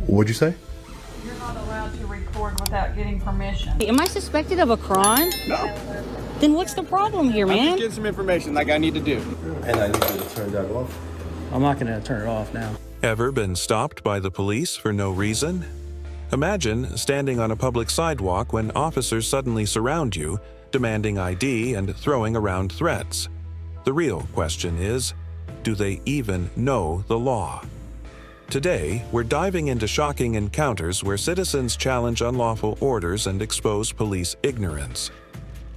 What'd you say? You're not allowed to record without getting permission. Am I suspected of a crime? No. Then what's the problem here, I'm man? just getting some information like I need to do. And I need you to turn that off. I'm not going to turn it off now. Ever been stopped by the police for no reason? Imagine standing on a public sidewalk when officers suddenly surround you, demanding ID and throwing around threats. The real question is, do they even know the law? Today, we're diving into shocking encounters where citizens challenge unlawful orders and expose police ignorance.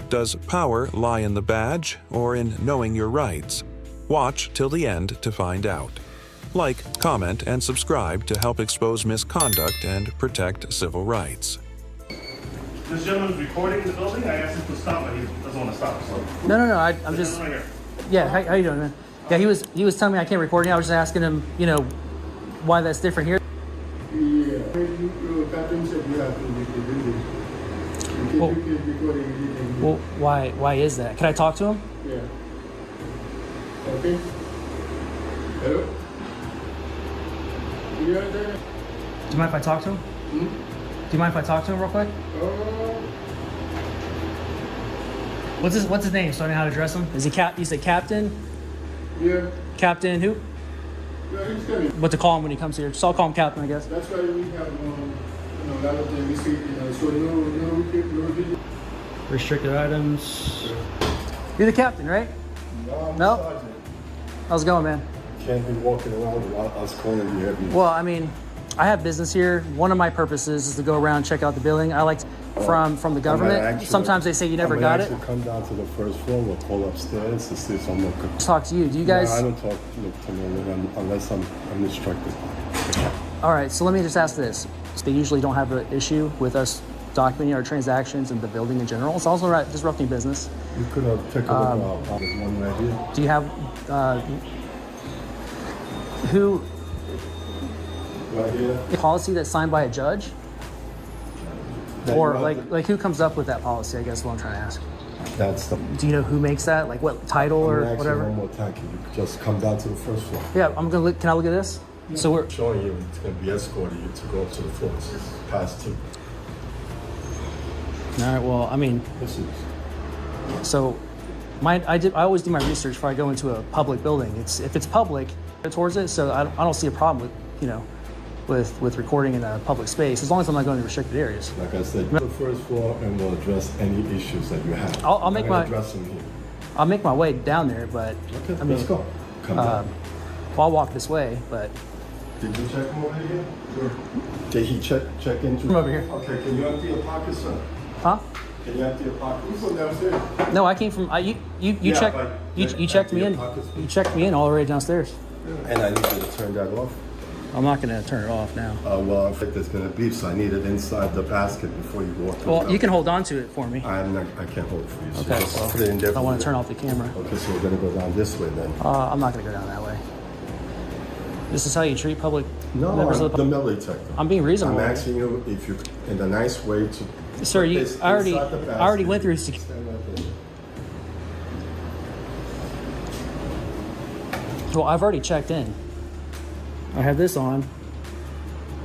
Does power lie in the badge or in knowing your rights? Watch till the end to find out. Like, comment, and subscribe to help expose misconduct and protect civil rights. This gentleman's recording the building. I asked him to stop, but he doesn't want to stop. So. No. I'm just. Right here. Yeah. How you doing, man? Yeah. He was telling me I can't record. I was just asking him, why that's different here. Yeah. Captain said you have to do this. Well, You can record anything. Well, why is that? Can I talk to him? Yeah. Okay. Hello. You out there? Do you mind if I talk to him? Hmm? Do you mind if I talk to him real quick? What's his name so I know how to address him? Is he you said Captain? Yeah. Captain who? Yeah, he's coming. What to call him when he comes here? So I'll call him Captain, I guess. That's why we have a lot of things we see, so no. Restricted items. You're the captain, right? No, No? Sergeant. How's it going, man? Can't be walking around without us calling you every Well, I mean, I have business here. One of my purposes is to go around and check out the building. I like from the government. Sometimes they say you never got it. Come down to the first floor. We'll call upstairs to see if someone could Talk to you. Do you guys? No, I don't talk to no one unless I'm instructed. All right. So let me just ask this: they usually don't have an issue with us documenting our transactions and the building in general. It's also disrupting business. You could have taken one right here. Do you have who? Right here. A policy that's signed by a judge? That Or you have like who comes up with that policy, I guess is what I'm trying to ask. That's the. Do you know who makes that? Like what title or I'm whatever? One more time. Can you just come down to the first floor? Yeah, I'm gonna look. Can I look at this? So we're Showing you it's going to be escorting you to go up to the floor. This is past 2. all right. Well, I mean, This is. so I always do my research before I go into a public building. If it's public towards it, so I don't see a problem with with recording in a public space as long as I'm not going to restricted areas. Like I said, the first floor, and we'll address any issues that you have. I'll make my address them here. I'll make my way down there, but Okay, I mean, let's go. Come down. well, I'll walk this way, but Did you check him over here? Sure. Did he check into? From over here. Okay, can you empty your pocket, sir? huh? Can you empty your pocket? You from downstairs? No, I came from. You Yeah, checked. but You checked me in. empty your pockets, You checked me in all the way downstairs. And I need you to turn that off. I'm not going to turn it off now. Well, I think there's going to be, so I need it inside the basket before you walk. Well, you can hold on to it for me. I can't hold it for you. So Okay. just Well, put it in there I for want me. to turn off the camera. Okay, so we're going to go down this way then. I'm not going to go down that way. This is how you treat public No, members I'm of the the public. metal detector. I'm being reasonable. I'm asking you if you, in a nice way to. Sir, I already went through. Stand right there. Well, I've already checked in. I have this on.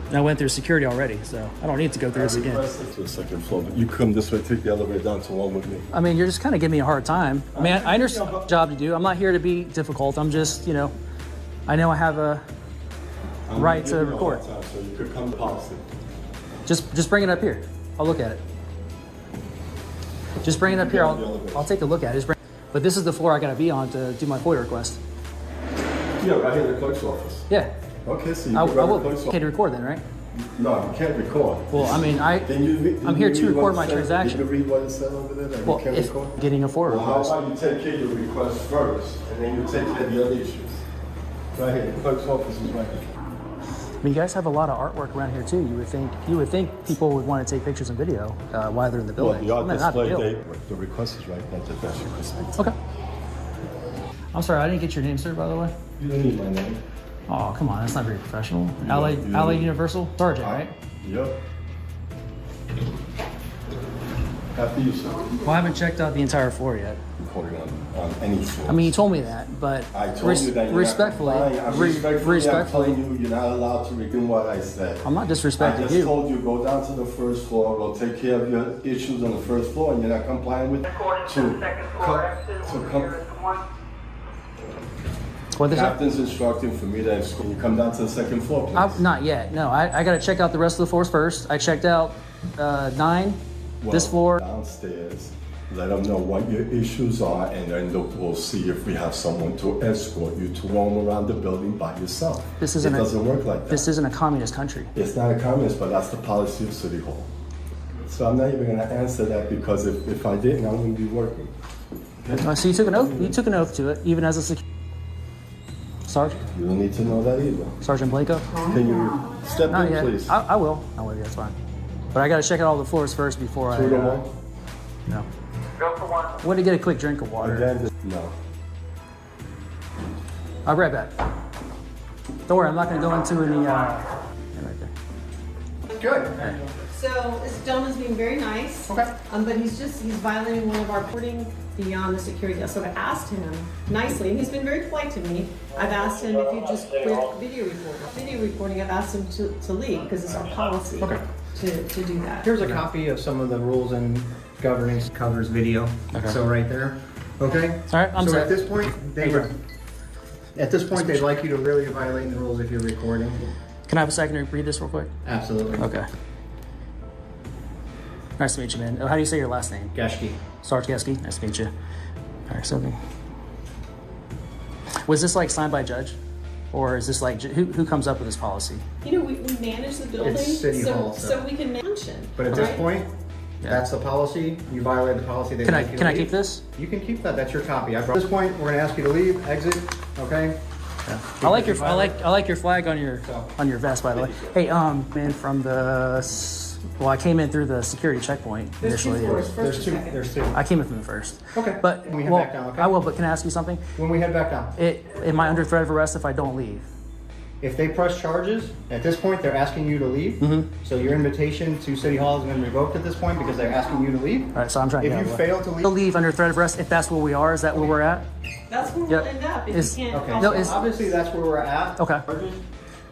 And I went through security already, so I don't need to go through this again. Requested to the second floor, but you come this way, take the elevator down to 1 with me. I mean, you're just kind of giving me a hard time. I mean, I understand what job to do. I'm not here to be difficult. I'm just, I know I have a I'm right gonna to give you a hard record. time, so you could come to policy. Just bring it up here. I'll look at it. Just bring it up here. I'll take a look at it. But this is the floor I got to be on to do my FOIA request. Yeah, right here in the clerk's office. Yeah. Okay, so you I can grab the will. clerk's Can't office. record then, right? No, you can't record. Well, I mean, I'm here to record my transaction. Did you read what it said over there that Well, you can't if record? getting a FOIA Well, how request. about you take care of your request first, and then you take care of the other issues? Right here, the clerk's office is right here. I mean, you guys have a lot of artwork around here too. You would think people would want to take pictures and video while they're in the Well, building. the I art mean, not a display deal. date, the request is right there, the best you can speak. Okay. I'm sorry, I didn't get your name, sir, by the way. You don't need my name. Oh, come on, that's not very professional. You LA don't- Universal Sergeant, right? Yep. After you, sir. Well, I haven't checked out the entire floor yet. recording on any floor. I mean, you told me that, but I told you that you're respectfully, not complying. I'm respectfully, telling you, you're not allowed to record what I said. I'm not disrespecting I just you. told you, go down to the first floor, go take care of your issues on the first floor, and you're not complying with What is it? Captain's instructing for me to escort. You come down to the second floor, please. Not yet. No, I got to check out the rest of the floors first. I checked out 9, this Well, floor. downstairs. Let them know what your issues are, and then we'll see if we have someone to escort you to roam around the building by yourself. It doesn't work like that. This isn't a communist country. It's not a communist, but that's the policy of City Hall. So I'm not even going to answer that, because if I didn't, I wouldn't be working. So you took an oath. You took an oath to it, even as a security sergeant. You don't need to know that either. Sergeant Blanco. Can you step Not in, yet. please? I will. Yeah, that's fine. But I got to check out all the floors first before I. Two to one? No. I want to get a quick drink of water. Again, no. I'll be right back. Don't worry, I'm not going to go into any. Right there. Good. So this gentleman's being very nice. Okay. But he's violating one of our reporting beyond the security desk. So I asked him nicely, and he's been very polite to me. I've asked him if you just quit video recording. I've asked him to leave, because it's our policy to do that. Here's a copy of some of the rules and governance covers video. Okay. So right there. Okay? All right, I'm so set. at this point, they'd like you to really violate the rules if you're recording. Can I have a second to read this real quick? Absolutely. Okay. Nice to meet you, man. How do you say your last name? Gashki. Sarge Geske. Nice to meet you. All right, so was this like signed by a judge, or is this like who comes up with this policy? We manage the building, It's City Hall, so we can mention. But at this point, Yeah. that's the policy. You violated the policy. Can I keep this? You can keep that. That's your copy. At this point, we're going to ask you to leave, exit. Okay? Yeah. I like your flag on your vest, by the way. Hey, man, from I came in through the security checkpoint initially. There's two. There's two. I came in from the first. Okay. But When we head back down, okay? I will. But can I ask you something? When we head back down. Am I under threat of arrest if I don't leave? If they press charges, at this point, they're asking you to leave. Mm-hmm. So your invitation to City Hall has been revoked at this point because they're asking you to leave. All right, so I'm trying to If get you out of the way. fail to leave, I'll leave under threat of arrest if that's where we are. Is that where we're at? That's where Yep. we'll end up if Is- you can't. okay. No, So is- obviously that's where we're at. Okay. Charges.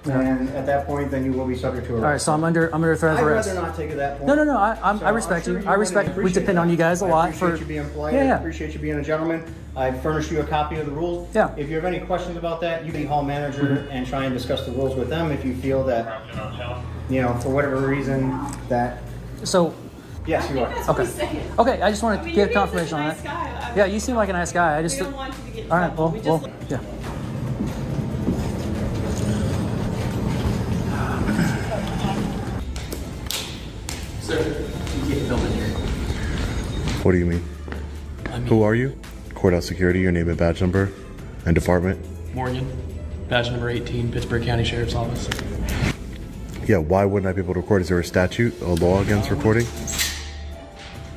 And at that point, then you will be subject to arrest. All right, so I'm under threat of I'd arrest. rather not take it that point. No. I So respect I'm you. sure I you respect. would We appreciate depend on that. you guys a I lot appreciate for. you being polite. Yeah, I yeah. appreciate you being a gentleman. I furnished you a copy of the rules. Yeah. If you have any questions about that, you can hall manager and try and discuss the rules with them. If you feel that, for whatever reason, that So, yes, you are. That's what Okay. he's saying. okay, I just want to you're get being confirmation on such a that. nice guy. Yeah, you seem like a nice guy. I We just. don't want you to get in All right. trouble. Well, yeah. What do you mean? Who are you? Courthouse security, your name and badge number and department. Morgan, badge number 18, Pittsburgh County Sheriff's Office. Yeah, why wouldn't I be able to record? Is there a statute, a law against recording?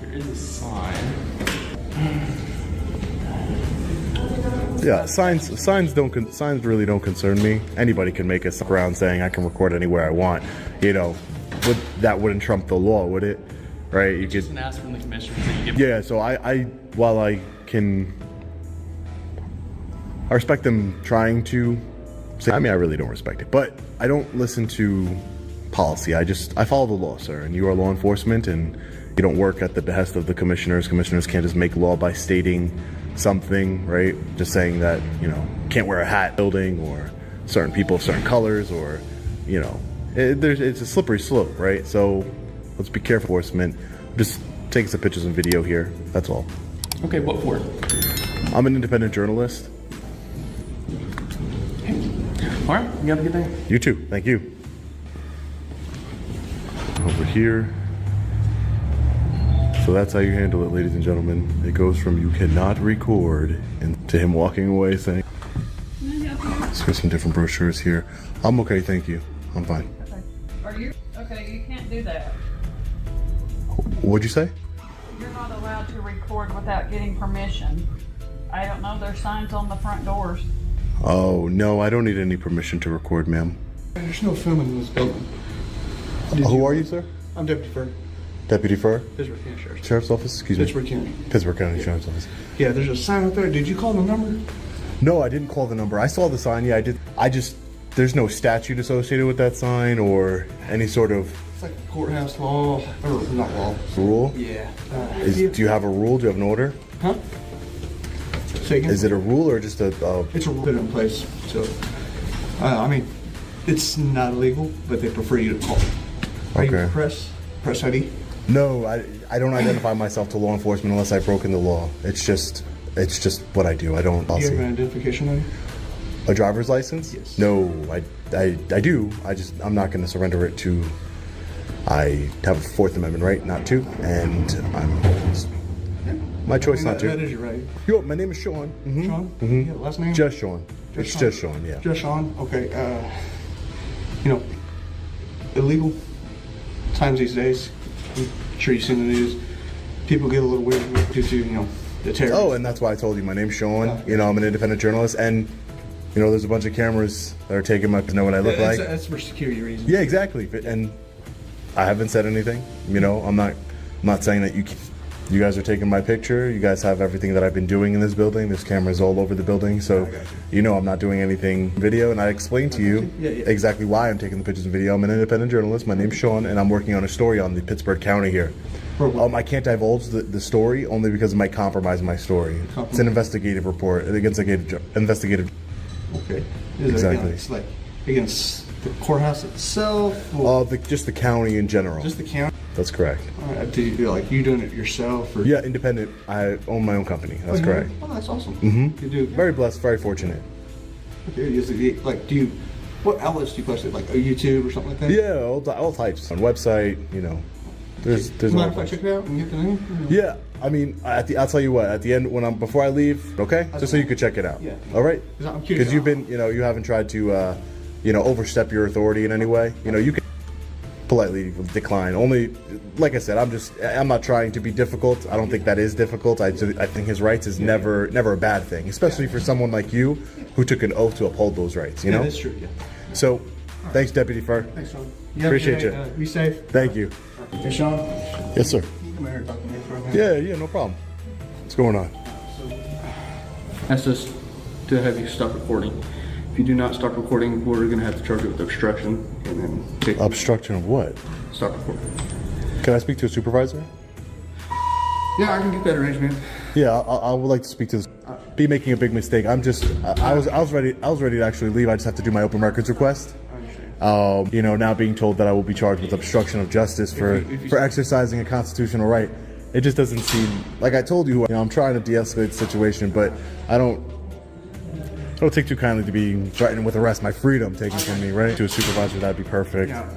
There is a sign. Yeah, signs really don't concern me. Anybody can make a sign around saying I can record anywhere I want. That wouldn't trump the law, would it? Right? You Just could. an ask from the commissioners that you give. Yeah, so I respect them trying to say, I really don't respect it, but I don't listen to policy. I follow the law, sir, and you are law enforcement, and you don't work at the behest of the commissioners. Commissioners can't just make law by stating something, right? Just saying that, can't wear a hat building, or certain people of certain colors, or, it's a slippery slope, right? So let's be careful, enforcement. Just taking some pictures and video here. That's all. Okay, what for? I'm an independent journalist. All right, you have a good day. You too. Thank you. Over here. So that's how you handle it, ladies and gentlemen. It goes from you cannot record and to him walking away saying, let's get some different brochures here. I'm okay, thank you. I'm fine. Are you? Okay, you can't do that. What'd you say? You're not allowed to record without getting permission. I don't know, there's signs on the front doors. Oh, no, I don't need any permission to record, ma'am. There's no filming in this building. Who are you, sir? I'm Deputy Fern. Deputy Fur? Pittsburgh County Sheriff's Sheriff's Office? Excuse me. Pittsburgh County. Pittsburgh County Sheriff's Office. Yeah, there's a sign up there. Did you call the number? No, I didn't call the number. I saw the sign. Yeah, I did. There's no statute associated with that sign or any sort of It's like courthouse law, or not law. rule. Yeah. Do you have a rule? Do you have an order? Huh? Say again? Is it a rule or just a? It's a rule put in place. So, I mean, it's not illegal, but they prefer you to call. Are Okay. you press ID? No, I don't identify myself to law enforcement unless I've broken the law. It's just what I do. I don't. Do you have an identification on you? A driver's license? Yes. No, I do. I'm not going to surrender it to. I have a Fourth Amendment right not to, and my choice not to. That is your right. Yo, my name is Sean. Mm-hmm. Sean? Mm-hmm. Yeah, last name? Just Sean. It's just Sean. Yeah. Just Sean. Okay. You know, illegal times these days. I'm sure you've seen the news. People get a little weird due to the terror. Oh, and that's why I told you my name's Sean. You know, I'm an independent journalist, and there's a bunch of cameras that are taking my to know what I look like. That's for security reasons. Yeah, exactly. And I haven't said anything. I'm not saying that you guys are taking my picture. You guys have everything that I've been doing in this building. There's cameras all over the building, so I'm not doing anything video. And I explained to you exactly why I'm taking the pictures and video. I'm an independent journalist. My name's Sean, and I'm working on a story on the Pittsburgh County here. I can't divulge the story only because it might compromise my story. It's an investigative report, an investigative. Okay. Exactly. It's like against the courthouse itself? Just the county in general. Just the county? That's correct. All right. Do you like you doing it yourself? Or? Yeah, independent. I own my own company. That's correct. Oh, that's awesome. Mm-hmm. You do. Very blessed, very fortunate. Okay. What outlets do you post it? Like YouTube or something like that? Yeah, all types. On website, there's Mind if I check it out and get the name? Yeah, I mean, I'll tell you what. At the end, before I leave, okay, just so you could check it out. Yeah. All right. I'm curious. Because you've been, you haven't tried to, overstep your authority in any way. You can politely decline. Only, like I said, I'm not trying to be difficult. I don't think that is difficult. I think his rights is never a bad thing, especially for someone like you who took an oath to uphold those rights. You know. That's true. Yeah. So, thanks, Deputy Fur. Thanks, Sean. Appreciate you. Be safe. Thank you. Hey, Sean. Yes, sir. You come here and talk to me for a minute. Yeah, no problem. What's going on? Asked us to have you stop recording. If you do not stop recording, we're going to have to charge you with obstruction and then take Obstruction of what? stop recording. Can I speak to a supervisor? Yeah, I can get that arranged, man. Yeah, I would like to speak to this. Be making a big mistake. I was ready to actually leave. I just have to do my open records request. Now being told that I will be charged with obstruction of justice for exercising a constitutional right. It just doesn't seem like I told you. I'm trying to de-escalate the situation, but I don't take too kindly to being threatened with arrest. My freedom taken from me, right? To a supervisor, that'd be perfect. Yeah,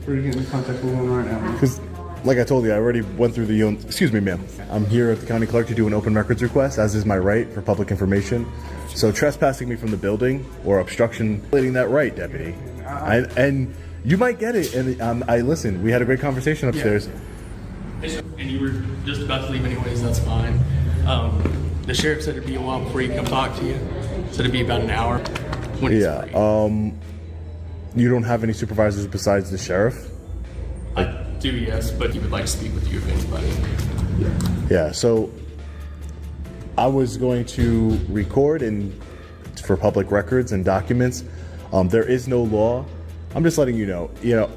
we're getting in contact with one right now. Because, like I told you, I already went through the. Excuse me, ma'am. I'm here at the county clerk to do an open records request, as is my right for public information. So trespassing me from the building or obstruction, violating that right, deputy. And you might get it. And I listen. We had a great conversation upstairs. And you were just about to leave anyways, that's fine. The sheriff said it'd be a while before he come talk to you. Said it'd be about an hour. When he's free. You don't have any supervisors besides the sheriff? I do, yes, but he would like to speak with you if anybody. Yeah, so I was going to record for public records and documents. There is no law. I'm just letting you know.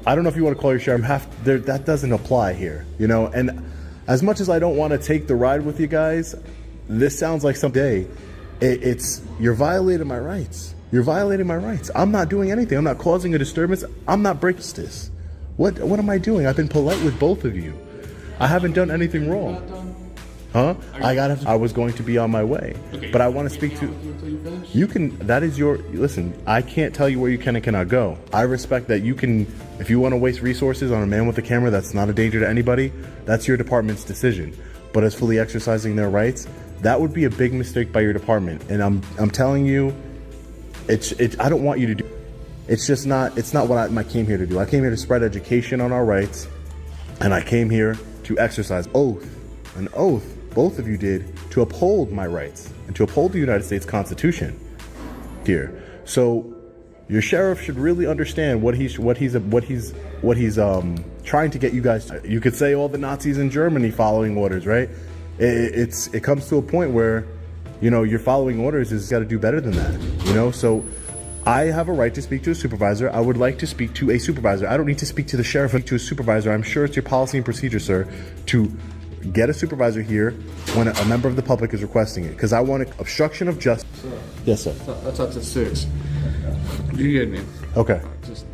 I don't know if you want to call your sheriff. That doesn't apply here. And as much as I don't want to take the ride with you guys, this sounds like someday it's you're violating my rights. You're violating my rights. I'm not doing anything. I'm not causing a disturbance. I'm not breaking this. What am I doing? I've been polite with both of you. I haven't done anything wrong. Huh? I was going to be on my way. Okay, but I want to speak to you. That is your, listen, I can't tell you where you can and cannot go. I respect that you can, if you want to waste resources on a man with a camera that's not a danger to anybody, that's your department's decision. But as fully exercising their rights, that would be a big mistake by your department. And I'm telling you, I don't want you to do. It's not what I came here to do. I came here to spread education on our rights, and I came here to exercise an oath, both of you did, to uphold my rights and to uphold the United States Constitution here. So Your sheriff should really understand what he's trying to get you guys to. You could say all the Nazis in Germany following orders, right? It comes to a point where, you know, you're following orders is got to do better than that, you know? So I have a right to speak to a supervisor. I would like to speak to a supervisor. I don't need to speak to the sheriff, to a supervisor. I'm sure it's your policy and procedure, sir, to get a supervisor here when a member of the public is requesting it, because I want obstruction of justice. Sir. Yes, sir. That's up to 6. You get me? Okay. Just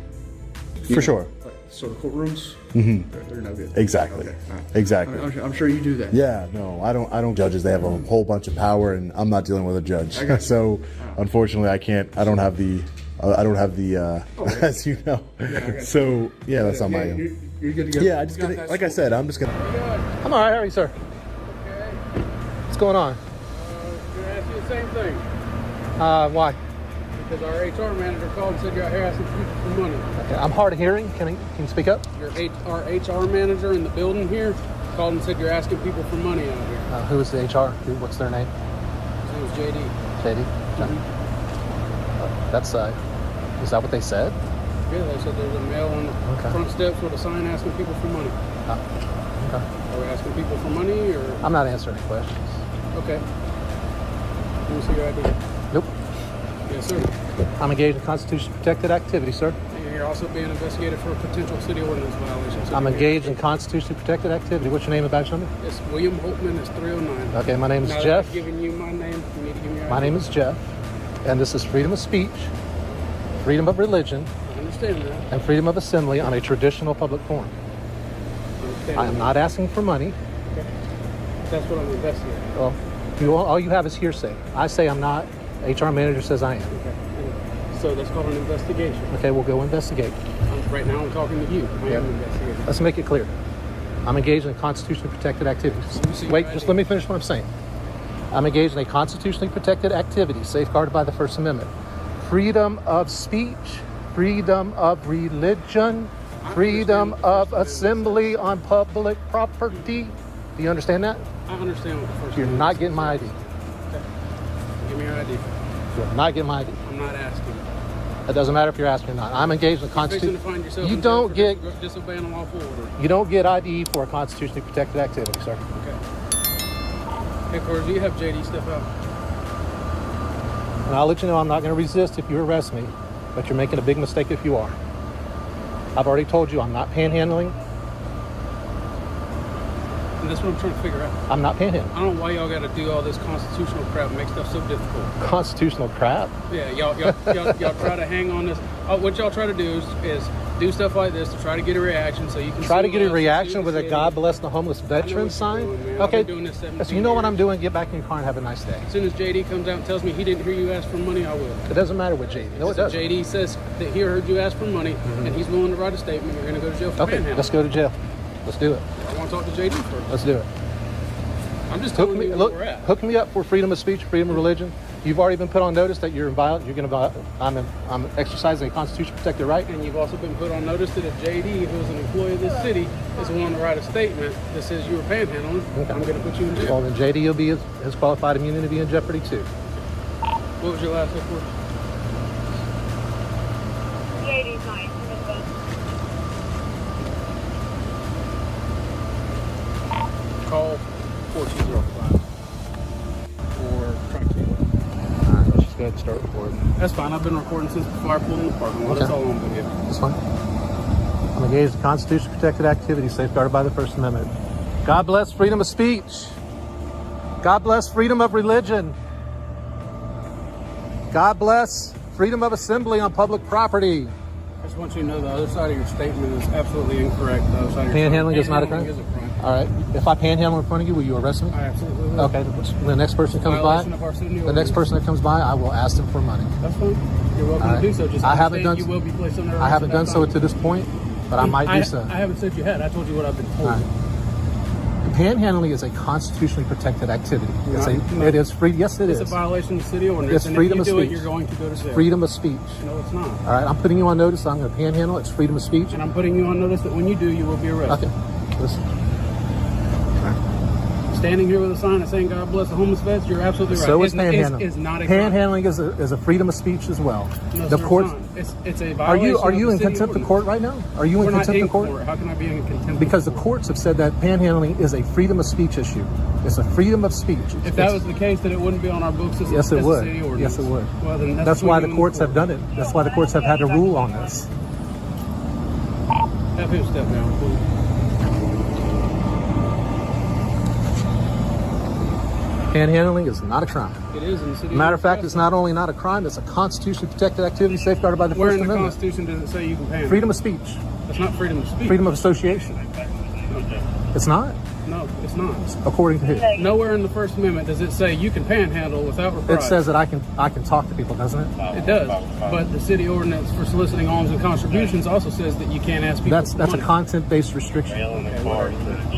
for sure. So the courtrooms, they're no good. Exactly. Okay. Exactly. I'm sure you do that. Yeah. No, I don't. Judges, they have a whole bunch of power, and I'm not dealing with a judge. So, unfortunately, I can't. I don't have the. As you know. So yeah, that's on my own. You're good to go. Yeah, I just gonna, like I said, I'm just gonna. I'm all right. How are you, sir? Okay. What's going on? Can I ask you the same thing? Why? Because our HR manager called and said you're out here asking people for money. Okay, I'm hard of hearing. Can you speak up? Our HR manager in the building here called and said you're asking people for money out here. Who is the HR? What's their name? His name is JD. JD? That's is that what they said? Yeah, they said there's a male on the front steps with a sign asking people for money. Okay. Are we asking people for money, or? I'm not answering any questions. Okay. Let me see your ID. Nope. Yes, sir. I'm engaged in constitutionally protected activity, sir. And you're also being investigated for a potential city ordinance violation. So I'm engaged in constitutionally protected activity. What's your name and badge number? It's William Holtman. It's 309. Okay, my name is now Jeff. I've given you my name. You need to give me your My ID. name is Jeff, and this is freedom of speech, freedom of religion, I understand that. and freedom of assembly on a traditional public forum. I am not asking for money. Okay. That's what I'm investigating. Well, all you have is hearsay. I say I'm not. HR manager says I am. Okay. So that's called an investigation. Okay, we'll go investigate. Right now I'm talking to you. I am investigating. Let's make it clear. I'm engaged in constitutionally protected activities. Wait, just let me finish what I'm saying. I'm engaged in a constitutionally protected activity safeguarded by the First Amendment. Freedom of speech, freedom of religion, freedom of assembly on public property. Do you understand that? I understand what the First You're not getting my ID. Okay. Give me your ID. You're not getting my ID. I'm not asking. It doesn't matter if you're asking or not. I'm engaged in constitution. You don't get disobeying a lawful order. You don't get ID for a constitutionally protected activity, sir. Okay. Hey, Corey, do you have JD step out? And I'll let you know I'm not going to resist if you arrest me, but you're making a big mistake if you are. I've already told you I'm not panhandling. And that's what I'm trying to figure out. I'm not panhandling. I don't know why y'all got to do all this constitutional crap and make stuff so difficult. Constitutional crap? Yeah, y'all try to hang on this. What y'all try to do is do stuff like this to try to get a reaction so you can try to get a reaction with a God bless the homeless veteran sign. Okay, so you know what I'm doing. Get back in your car and have a nice day. As soon as JD comes out and tells me he didn't hear you ask for money, I will. It doesn't matter what JD. No, it doesn't. JD says that he heard you ask for money and he's willing to write a statement. You're going to go to jail for panhandling. Let's go to jail. Let's do it. I want to talk to JD first. Let's do it. I'm just telling you where we're at. Hook me up for freedom of speech, freedom of religion. You've already been put on notice that you're I'm exercising a constitutional protected right. And you've also been put on notice that if JD, who's an employee of this city, is willing to write a statement that says you were panhandling, Okay. I'm going to put you in jail. Well, then JD will be his qualified immunity in jeopardy too. What was your last report? JD's nice. Call 4205 or try to keep it. Alright, let's just go ahead and start recording. That's fine. I've been recording since before I pulled in the parking lot. Okay. That's all I'm going to do. That's fine. I'm engaged in constitutionally protected activity safeguarded by the First Amendment. God bless freedom of speech. God bless freedom of religion. God bless freedom of assembly on public property. I just want you to know the other side of your statement is absolutely incorrect. The other side of your Panhandling is not a crime? Panhandling is a crime. All right. If I panhandle in front of you, will you arrest me? I absolutely will. Okay. When the next person comes by, Violation of our city the ordinance. next person that comes by, I will ask them for money. That's fine. You're welcome to do so. Just I haven't done. you will be placed under arrest I haven't at that done so time. to this point, but I might do so. I haven't said you had. I told you what I've been told. All right. Panhandling is a constitutionally protected activity. No. It is free. Yes, it is. It's a violation of the city ordinance. It's and freedom if you of do speech. it, you're going to go to jail. Freedom of speech. No, it's not. All right, I'm putting you on notice. I'm going to panhandle. It's freedom of speech. And I'm putting you on notice that when you do, you will be arrested. Okay. Listen. Standing here with a sign that's saying "God bless the homeless vets," you're absolutely right. So is panhandling. It's not a crime. Panhandling is a freedom of speech as well. No, The sir, courts. it's a violation. Are you of in the city contempt of ordinance. court right now? Are you in We're not contempt in of court? How can I be in contempt? Because the courts have said that panhandling is a freedom of speech issue. It's a freedom of speech. If that was the case, then it wouldn't be on our books as, Yes, it as a would. city ordinance. Yes, it would. Well, then That's why the between you courts and have done it. That's why the courts have had to rule on this. Have him step down, please. Panhandling is not a crime. It is in the city. Matter of fact, it's not only not a crime, it's a constitutionally protected activity safeguarded by the Where First in the Amendment. Constitution does it say you can panhandle? Freedom of speech. That's not freedom of speech. Freedom of association. Okay. It's not? No, it's not. According to who? Nowhere in the First Amendment does it say you can panhandle without reprise. It says that I can talk to people, doesn't it? It does, but the city ordinance for soliciting alms and contributions also says that you can't ask people That's for a money. content-based restriction.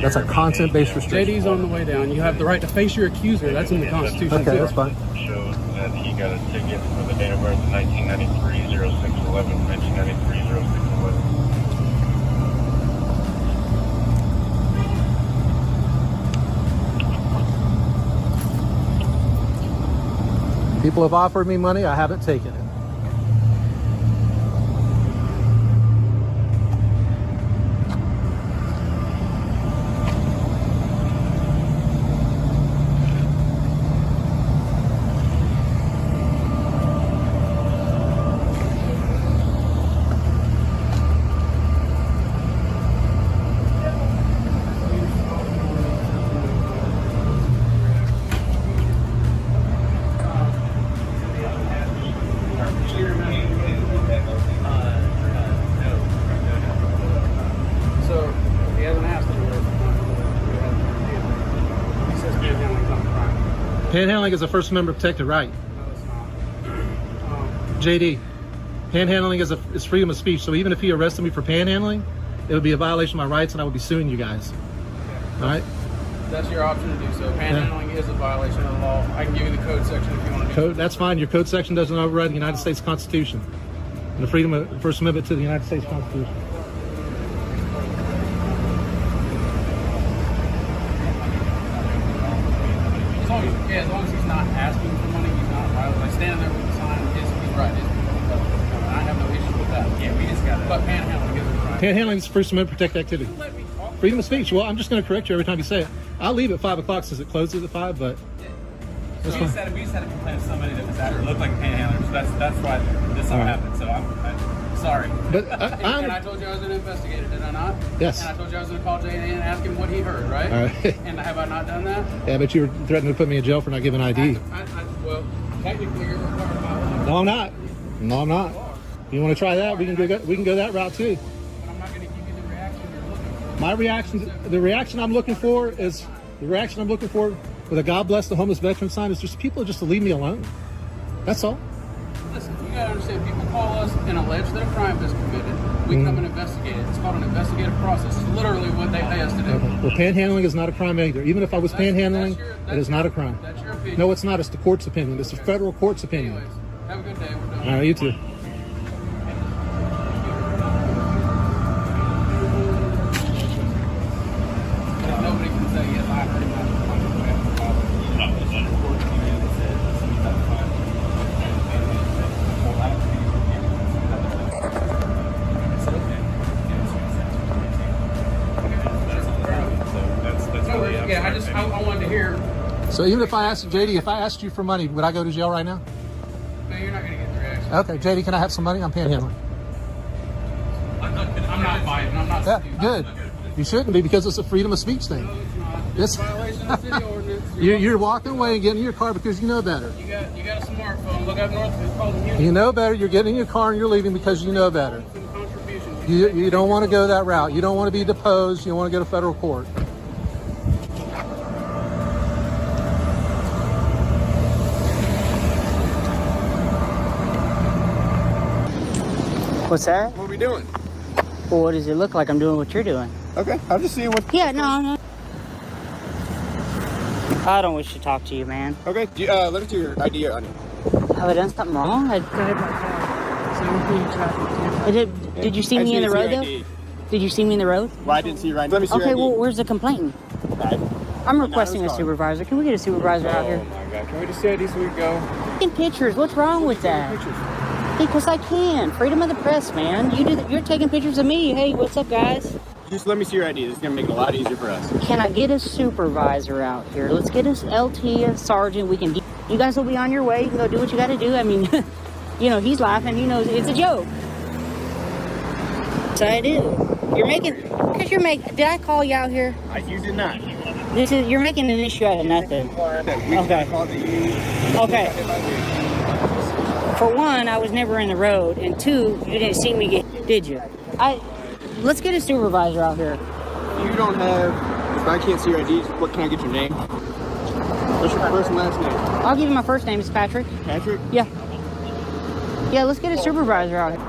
That's a content-based restriction. JD's on the way down. You have the right to face your accuser. That's in the Constitution. Okay, too. that's fine. Shows that he got a ticket for the date of birth of 1993-06-11, mentioned 93-06-11. People have offered me money, I haven't taken it. So he hasn't asked anywhere. He says panhandling's not a crime. Panhandling is a First Amendment protected right. No, it's not. JD, panhandling is freedom of speech. So even if he arrested me for panhandling, it would be a violation of my rights and I would be suing you guys. All right? That's your option to do so. Panhandling is a violation of the law. I can give you the code section if you want to do Code, that's fine. Your code section doesn't override the United States Constitution and the freedom of First Amendment to the United States Constitution. As long as he's not asking for money, he's not violating. Like standing there with the sign, he's right. I have no issue with that. Yeah, we just got it. But panhandling is a crime. Panhandling is First Amendment protected activity. Freedom of speech. Well, I'm just going to correct you every time you say it. I'll leave at 5 o'clock since it closes at 5, but We just had a complaint of somebody that was out or looked like a panhandler, so that's why this all happened. So I'm sorry. But and I told you I was going to investigate it, did I not? Yes. And I told you I was going to call JD and ask him what he heard, right? All right. And have I not done that? Yeah, but you were threatening to put me in jail for not giving ID. Well, technically you're required by law. No, I'm not. No, I'm not. You want to try that? We can go that route too. But I'm not going to give you the reaction you're looking for. My reaction, the reaction I'm looking for with a God bless the homeless veteran sign is just people just to leave me alone. That's all. Listen, you gotta understand, people call us and allege that a crime is committed. We come and investigate it. It's called an investigative process. It's literally what they pay us to do. Okay. Well, panhandling is not a crime either. Even if I was panhandling, it is not a crime. That's your opinion. No, it's not. It's the court's opinion. It's the federal court's opinion. Anyways, have a good day. We're done. All right, you too. Nobody can say, yes, I heard about it. I wanted to hear. So even if I asked JD, if I asked you for money, would I go to jail right now? No, you're not going to get the reaction. Okay, JD, can I have some money? I'm panhandling. I'm not fighting. I'm not. Yeah, good. You shouldn't be because it's a freedom of speech thing. It's a violation of city ordinance. You're walking away and getting in your car because you know better. You got a smartphone. Look up north. It's called Humiliates. You know better. You're getting in your car and you're leaving because you know better. You don't want to go that route. You don't want to be deposed. You want to go to federal court. What's that? What are we doing? Well, what does it look like I'm doing what you're doing? Okay, I'm just seeing what... Yeah, no. I don't wish to talk to you, man. Okay, let me see your ID on you. Have I done something wrong? Did you see me in the road, though? Did you see me in the road? Well, I didn't see you right. Let me see your Okay, ID. well, where's the complaint? I'm requesting a supervisor. Can we get a supervisor out here? Oh my God! Can we just say these so we go? Taking pictures. What's wrong with that? Because I can. Freedom of the press, man. You're taking pictures of me. Hey, what's up, guys? Just let me see your ID. This is gonna make it a lot easier for us. Can I get a supervisor out here? Let's get us LT, a sergeant. You guys will be on your way. You can go do what you got to do. I mean, you know, he's laughing. He knows it's a joke. So I do. Did I call you out here? You did not. You're making an issue out of nothing. Okay. Okay. For one, I was never in the road, and two, you didn't see me did you? Let's get a supervisor out here. You don't have. If I can't see your ID, what can I get your name? What's your first and last name? I'll give you my first name. It's Patrick. Patrick? Yeah. Yeah, let's get a supervisor out here.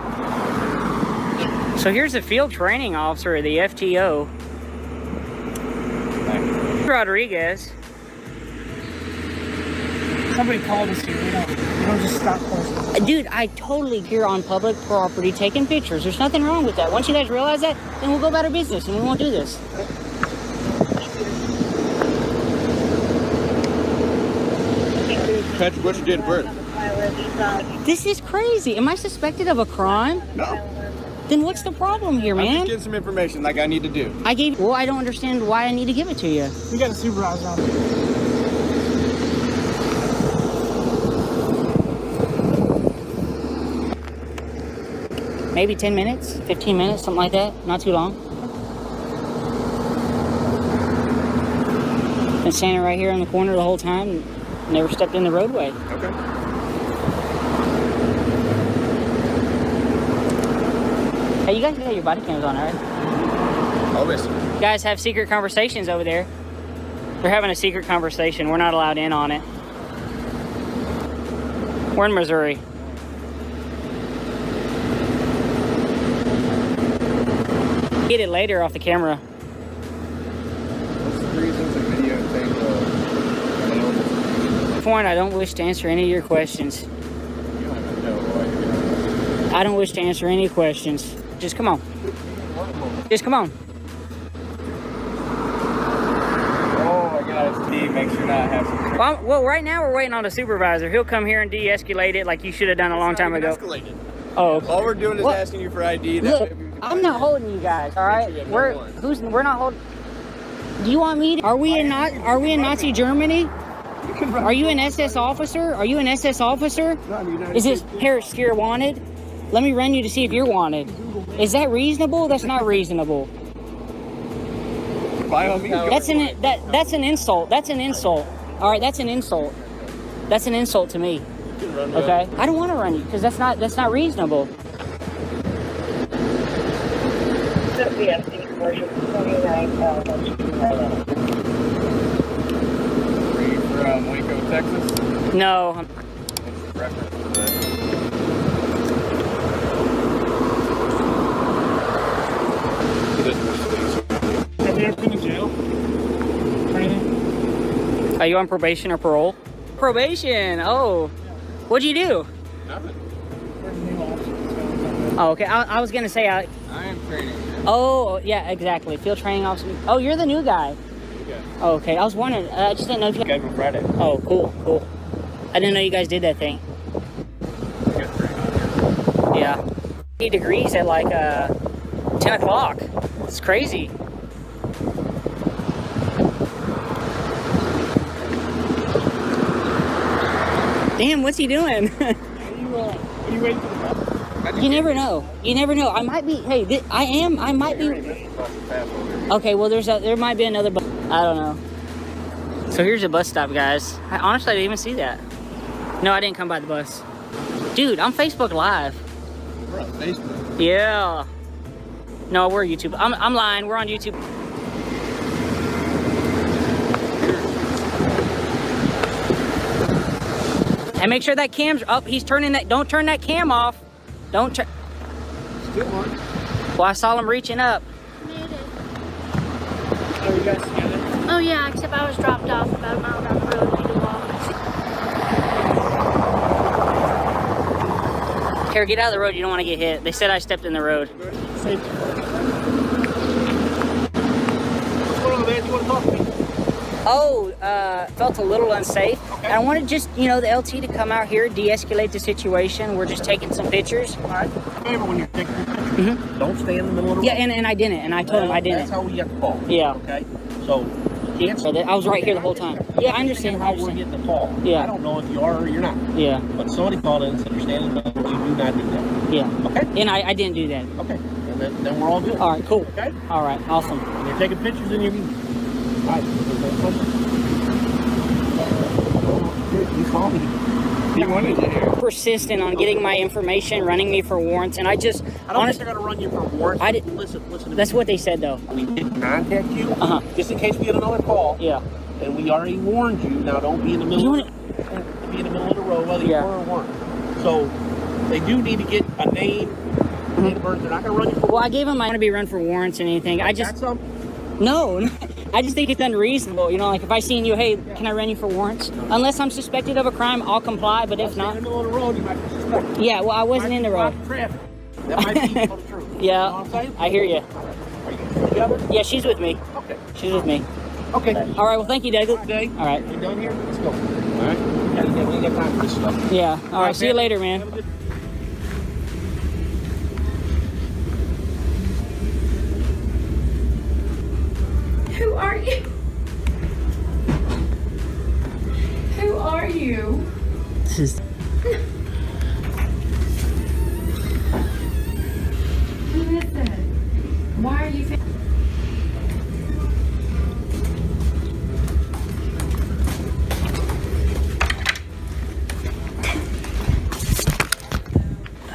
So here's the field training officer of the FTO. Rodriguez. Somebody called us here. We don't just stop posting. Dude, I totally here on public property taking pictures. There's nothing wrong with that. Once you guys realize that, then we'll go about our business and we won't do this. Patrick, what's your date of birth? This is crazy. Am I suspected of a crime? No. Then what's the problem here, man? I'm just getting some information like I need to do. I don't understand why I need to give it to you. We got a supervisor on there. Maybe 10 minutes, 15 minutes, something like that. Not too long. Been standing right here in the corner the whole time. Never stepped in the roadway. Okay. Hey, you guys got your body cams on, right? Always. You guys have secret conversations over there. They're having a secret conversation. We're not allowed in on it. We're in Missouri. Get it later off the camera. What's the reasons the video thing? Point, I don't wish to answer any of your questions. You don't even know why. I don't wish to answer any questions. Just come on. Just come on. Oh my God, it's T. Make sure not have some. Well, right now we're waiting on a supervisor. He'll come here and de-escalate it like you should have done a long time ago. Escalated. Oh, okay. All we're doing is asking you for ID. Look, I'm not holding you guys. All right, we're not holding. Do you want me to? Are we in Nazi Germany? Are you an SS officer? Are you an SS officer? Is this Harris here wanted? Let me run you to see if you're wanted. Is that reasonable? That's not reasonable. By all means. That's an insult. That's an insult. All right, that's an insult. That's an insult to me. Okay, I don't want to run you because that's not reasonable. Are you from Waco, Texas? No. What's the reference to that? Have you ever been to jail? Or anything? Are you on probation or parole? Probation. Oh, what'd you do? Nothing. We're new officers. Oh, okay. I was gonna say I am training. Oh, yeah, exactly. Field training officer. Oh, you're the new guy. Yeah. Oh, okay. I was wondering. I just didn't know if you. Guys on Friday. Oh, cool. I didn't know you guys did that thing. Yeah. 80 degrees at like 10 o'clock. It's crazy. Damn, what's he doing? Are you waiting for the bus? You never know. I might be. Hey, I might be. Okay, well, there might be another bus. I don't know. So here's a bus stop, guys. I didn't even see that. No, I didn't come by the bus. Dude, I'm Facebook Live. We're on Facebook. Yeah. No, we're YouTube. I'm lying. We're on YouTube. And make sure that cam's up. He's turning that. Don't turn that cam off. Don't turn. Still on. Well, I saw him reaching up. Oh, you guys together? Oh yeah, except I was dropped off about a mile down the road. Need to walk. Here, get out of the road. You don't want to get hit. They said I stepped in the road. Safety. What's going on, man? You want to talk to me? Felt a little unsafe. Okay. I wanted just, the LT to come out here, de-escalate the situation. We're just taking some pictures. All right. Remember, when you're taking pictures, don't stay in the middle of the road. Yeah, and I didn't, and I told him I didn't. That's how we got the call. Yeah. Okay. So, you can't. I was right here the whole time. Yeah, I understand. How we're getting the call. Yeah. I don't know if you are or you're not. Yeah. But somebody called in and said you're standing up. You do not do that. Yeah. Okay. And I didn't do that. Okay. And then we're all good. All right. Cool. Okay. All right. Awesome. And you're taking pictures in your meeting. All right. You call me. He wanted you here. Persistent on getting my information, running me for warrants, and I don't think they're going to run you for warrants. Listen to me. That's what they said, though. We did contact you, just in case we get another call. Yeah. And we already warned you. Now, don't be in the middle. Be in the middle of the road, whether you were or weren't. So they do need to get a name. They're not going to run you for. Well, I gave them. I want to be run for warrants and anything. No. I just think it's unreasonable, like if I seen you, hey, can I run you for warrants? Unless I'm suspected of a crime, I'll comply, but if not... In the middle of the road, you might be suspected. Yeah, well, I wasn't in the road. Traffic. That might be the truth. Yeah, you know what I'm saying? I hear you. Are you together? Yeah, she's with me. Okay. She's with me. Okay. All right, well, thank you, Doug. Okay. All right. You done here? Let's go. All right? We ain't got time for this stuff. Yeah, all right, see you later, man. Who are you? Who are you? This is... Who is it? Why are you...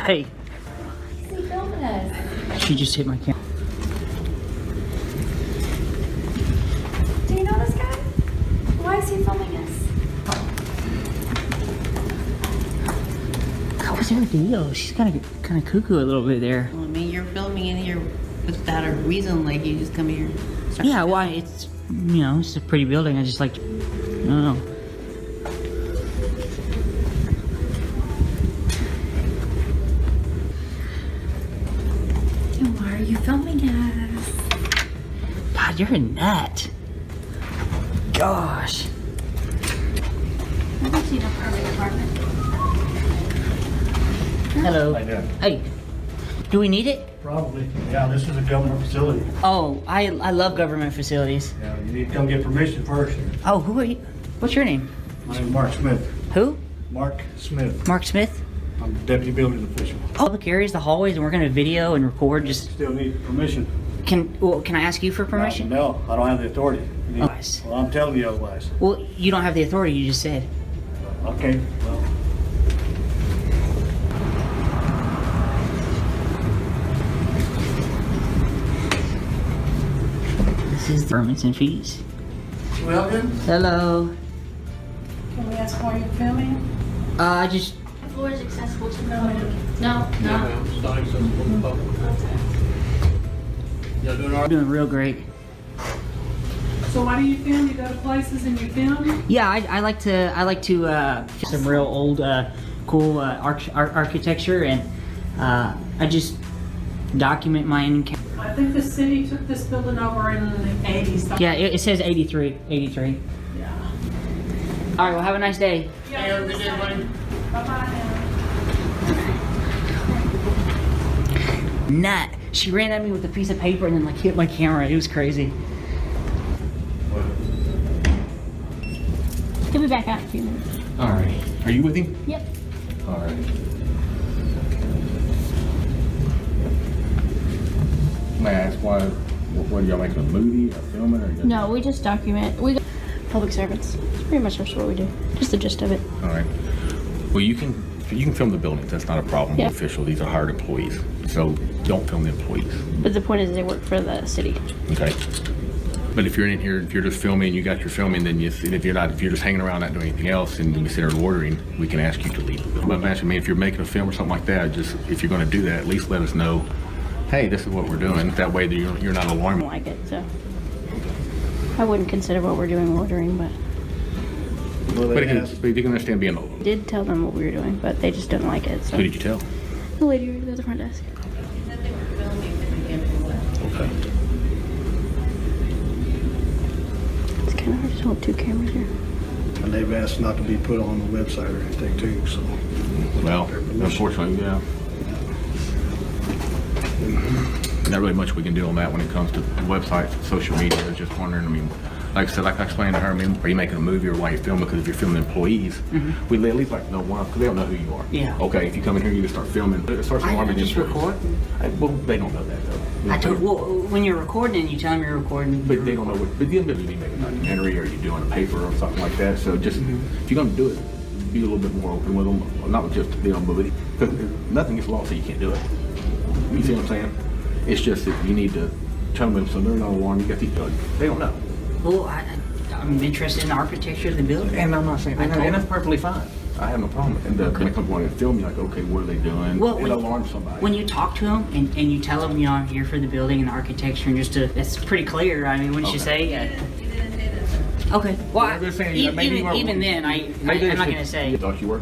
Hey. Is he filming us? She just hit my camera. Do you know this guy? Why is he filming us? What was her deal? She's kind of cuckoo a little bit there. Well, I mean, you're filming in here without a reason, like you just come here. Yeah, why? It's, it's a pretty building. I just like, I don't know. Why are you filming us? God, you're a nut. Gosh. I think you don't have an apartment. Hello. How you doing? Hey. Do we need it? Probably. Yeah, this is a government facility. Oh, I love government facilities. Yeah, you need to come get permission first. Oh, who are you? What's your name? My name's Mark Smith. Who? Mark Smith. Mark Smith? I'm deputy building official. Public areas, the hallways, and we're gonna video and record. Just still need permission. Can I ask you for permission? No, I don't have the authority. Oh. Well, I'm telling you otherwise. Well, you don't have the authority. You just said. Okay. Well. This is the permits and fees. Welcome. Hello. Can we ask why you're filming? I just. The floor is accessible to the public. No. It's not accessible to the public. Y'all doing all right? Doing real great. So why do you film? You go to places and you film? Yeah, I like to some real old cool architecture, and I just document my encounter. I think the city took this building over in the 80s. Yeah, it says 83. Yeah. All right, well, have a nice day. Yeah, have a good day, buddy. Bye-bye now. Nut. She ran at me with a piece of paper and then like hit my camera. It was crazy. He'll be back out in a few minutes. All right. Are you with him? Yep. All right. May I ask why? What are y'all making a movie or filming or? Just... No, we just document. We public servants. It's pretty much that's what we do. Just the gist of it. All right. Well, you can film the buildings. That's not a problem. Yeah. Official. These are hired employees. So don't film the employees. But the point is, they work for the city. Okay. But if you're in here, if you're just filming, you got your filming, then if you're just hanging around not doing anything else, and you sit there ordering, we can ask you to leave. But imagine, if you're making a film or something like that, just if you're going to do that, at least let us know. Hey, this is what we're doing. That way, you're not alarmed. I don't like it, so I wouldn't consider what we're doing ordering, but. But you can understand being. I did tell them what we were doing, but they just didn't like it. So. Who did you tell? The lady at the front desk. Okay. It's kind of hard to Don't do cameras here. And they've asked not to be put on the website or anything too, so. Well, unfortunately, yeah. Not really much we can do on that when it comes to websites, social media. I was just wondering, I mean, like I said, like I explained to her, I mean, are you making a movie or why you filming? Because if you're filming employees, we'd at least like to know one, because they don't know who you are. Yeah. Okay, if you come in here, you just start filming. It starts alarming just employees. record. Well, they don't know that though. Well, when you're recording, you tell them you're recording. But they don't know what. But the end of it, you make a documentary or you're doing a paper or something like that. So just if you're going to do it, be a little bit more open with them, not just to be on movie, because nothing is law, so you can't do it. You see what I'm saying? It's just that you need to tell them so they're not alarmed. You got these. They don't know. Well, I'm interested in the architecture of the building. And I'm not saying, and that's perfectly fine. I have no problem. And when they come wanting to film, you're like, okay, what are they doing? Well, it alarms somebody. When you talk to them and you tell them, you know, I'm here for the building and the architecture, and just to, that's pretty clear. I mean, wouldn't you say? Okay. Well, even then, I'm not going to say. You thought you were.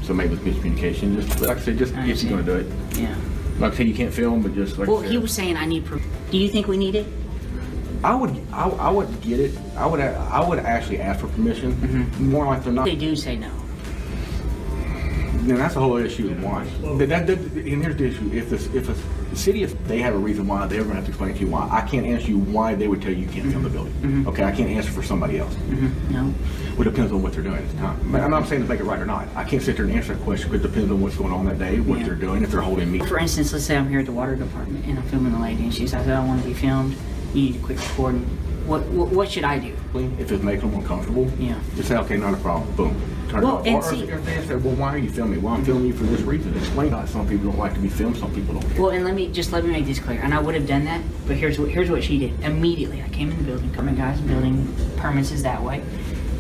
So maybe it's miscommunication. Just like I said, just if you're going to do it. Yeah. Like I said, you can't film, but just like. Well, I said, he was saying I need proof. Do you think we need it? I would get it. I would actually ask for permission. More like they're not. They do say no. Then that's the whole issue of why. And here's the issue: if the city, if they have a reason why, they're going to have to explain to you why. I can't answer you why they would tell you can't film the building. Okay, I can't answer for somebody else. No. Well, it depends on what they're doing at the time. I'm not saying to make it right or not. I can't sit there and answer that question, but it depends on what's going on that day, what they're doing, if they're holding me. For instance, let's say I'm here at the water department and I'm filming the lady, and she says I don't want to be filmed. You need to quit recording. What should I do? If it's making them uncomfortable, just say, okay, not a problem. Boom. Turn it off. Or if they say, well, why are you filming me? Well, I'm filming you for this reason. Explain that some people don't like to be filmed, some people don't care. Well, and let me make this clear. And I would have done that, but here's what she did. Immediately, I came in the building, come in, guys, building permits is that way.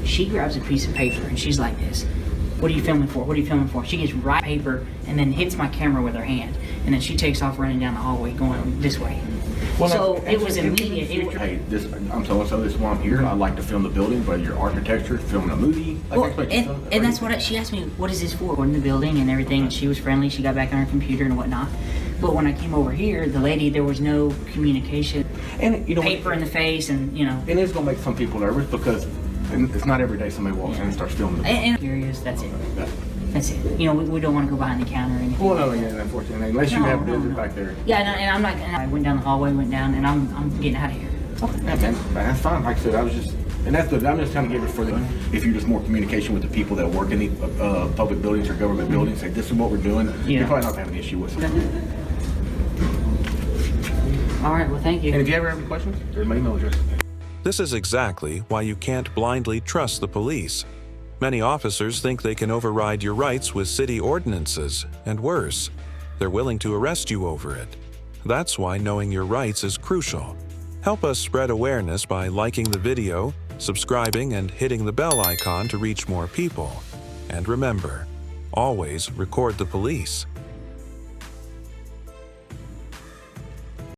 She grabs a piece of paper and she's like this. What are you filming for? What are you filming for? She gets right paper and then hits my camera with her hand. And then she takes off running down the hallway going this way. Well, so it was immediate. Hey, I'm so-and-so, this is why I'm here. I like to film the building, whether you're architecture, filming a movie. And that's what she asked me, what is this for? Going in the building and everything, and she was friendly. She got back on her computer and whatnot. But when I came over here, the lady, there was no communication. And you know, paper in the face, and you know. And it's gonna make some people nervous because it's not every day somebody walks in and starts filming. And I'm curious. That's it. That's it. You know, we don't want to go behind the counter or anything. Well, no, yeah, unfortunately, unless you have it back there. Yeah, and I'm not. And I went down the hallway, went down, and I'm getting out of here. Okay, that's fine. Like I said, I was just, and that's good. I'm just trying to give it for the. If you're just more communication with the people that work in the public buildings or government buildings, say this is what we're doing. You're probably not having an issue with it. All right. Well, thank you. And if you ever have any questions, there's my email address. This is exactly why you can't blindly trust the police. Many officers think they can override your rights with city ordinances, and worse, they're willing to arrest you over it. That's why knowing your rights is crucial. Help us spread awareness by liking the video, subscribing, and hitting the bell icon to reach more people. And remember, always record the police.